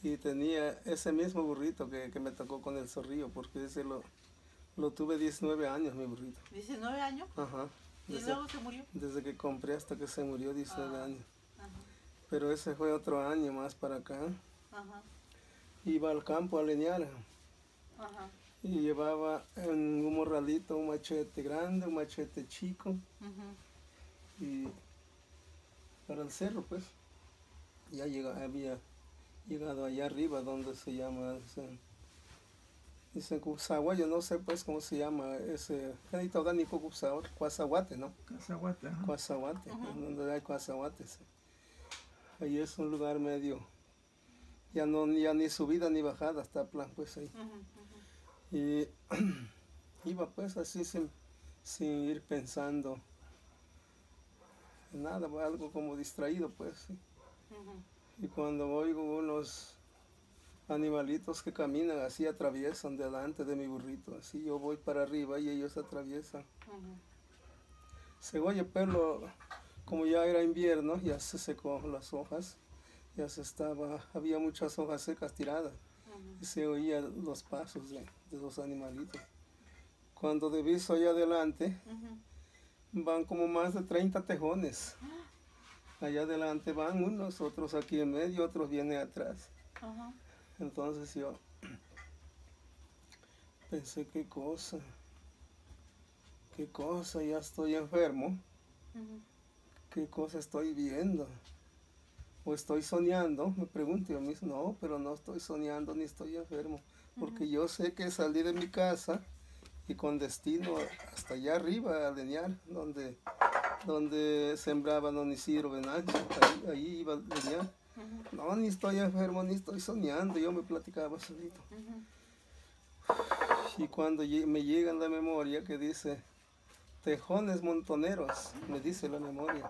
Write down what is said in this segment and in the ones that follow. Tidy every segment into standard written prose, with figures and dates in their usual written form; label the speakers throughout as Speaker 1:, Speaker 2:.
Speaker 1: Y tenía ese mismo burrito que me tocó con el zorrillo, porque ese lo tuve 19 años, mi burrito.
Speaker 2: ¿19 años?
Speaker 1: Ajá.
Speaker 2: ¿Y luego se murió?
Speaker 1: Desde que compré hasta que se murió, 19 años.
Speaker 2: Ajá.
Speaker 1: Pero ese fue otro año más para acá.
Speaker 2: Ajá.
Speaker 1: Iba al campo a leñar.
Speaker 2: Ajá.
Speaker 1: Y llevaba en un morralito un machete grande, un machete chico. Y para el cerro, pues. Ya había llegado allá arriba, donde se llama, dicen Cupsagua, yo no sé pues cómo se llama ese, Cuazaguate, ¿no?
Speaker 3: Cazahuate, ajá.
Speaker 1: Cuazaguate, donde hay Cuazaguates. Ahí es un lugar medio, ya ni subida ni bajada, está plan pues ahí. Y iba pues así sin ir pensando en nada, algo como distraído pues. ¿Sí? Y cuando oigo unos animalitos que caminan así, atraviesan delante de mi burrito, así yo voy para arriba y ellos atraviesan. Se oye, pero como ya era invierno, ya se secó las hojas, había muchas hojas secas tiradas, y se oían los pasos de los animalitos. Cuando diviso allá adelante, van como más de 30 tejones. Allá adelante van unos, otros aquí en medio, otros vienen atrás. Entonces yo pensé, qué cosa, ya estoy enfermo, qué cosa estoy viendo, o estoy soñando. Me pregunto yo mismo, no, pero no estoy soñando ni estoy enfermo, porque yo sé que salí de mi casa y con destino hasta allá arriba a leñar, donde sembraba don Isidro Venancio, ahí iba a leñar. No, ni estoy enfermo, ni estoy soñando, yo me platicaba solito. Y cuando me llega en la memoria que dice, tejones montoneros, me dice la memoria.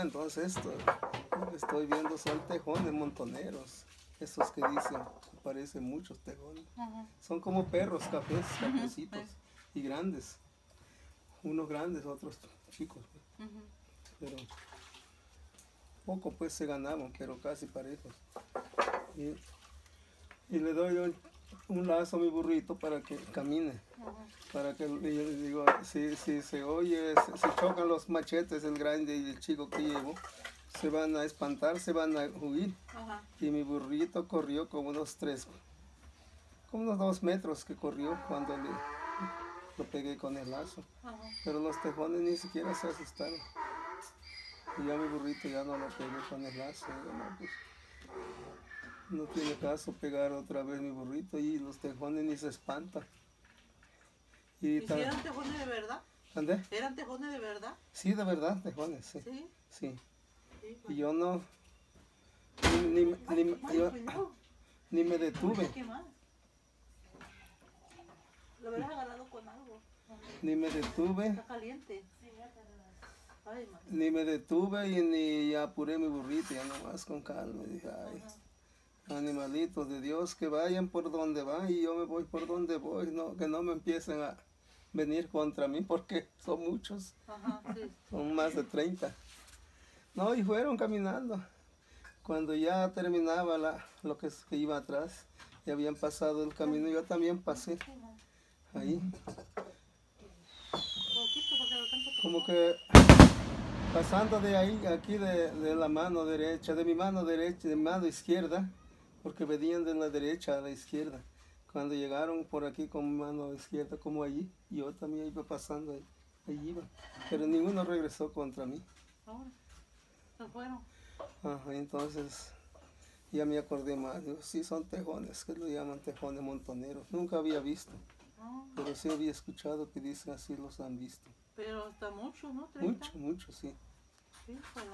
Speaker 1: Entonces lo que estoy viendo son tejones montoneros. Esos que dicen, aparecen muchos tejones. Son como perros cafecitos y grandes. Unos grandes, otros chicos. Pero poco pues se ganaban, pero casi parejos. Y le doy un lazo a mi burrito para que camine. Para que, digo, si se oye, si chocan los machetes, el grande y el chico que llevo, se van a espantar, se van a huir. Y mi burrito corrió como unos 2 metros que corrió cuando lo pegué con el lazo. Pero los tejones ni siquiera se asustaron. Y ya mi burrito ya no lo pegué con el lazo. No, pues, no tiene caso pegar otra vez mi burrito y los tejones ni se espantan.
Speaker 2: ¿Y si eran tejones de verdad?
Speaker 1: ¿Dónde?
Speaker 2: ¿Eran tejones de verdad?
Speaker 1: Sí, de verdad, tejones, sí.
Speaker 2: ¿Sí?
Speaker 1: Sí.
Speaker 2: Sí,
Speaker 1: Y yo no, ni me detuve.
Speaker 2: Lo hubieras agarrado con algo.
Speaker 1: Ni me detuve.
Speaker 2: Está caliente. Ay,
Speaker 1: ni me detuve y ni apuré mi burrito, ya nomás con calma. Dije, ay, animalitos de Dios, que vayan por donde van y yo me voy por donde voy, no, que no me empiecen a venir contra mí porque son muchos. Son más de 30. No, y fueron caminando. Cuando ya terminaba lo que iba atrás, ya habían pasado el camino, yo también pasé ahí. Como que pasando de ahí, aquí de la mano derecha, de mi mano derecha, de mi mano izquierda, porque venían de la derecha a la izquierda. Cuando llegaron por aquí con mi mano izquierda, como allí, yo también iba pasando ahí, allí iba. Pero ninguno regresó contra mí.
Speaker 2: Ahora, se fueron.
Speaker 1: Ajá, entonces ya me acordé más. Digo, sí, son tejones, que lo llaman tejones montoneros. Nunca había visto, pero sí había escuchado que dicen así los han visto.
Speaker 2: Pero hasta mucho, ¿no? 30.
Speaker 1: Mucho, sí.
Speaker 2: Sí, pero...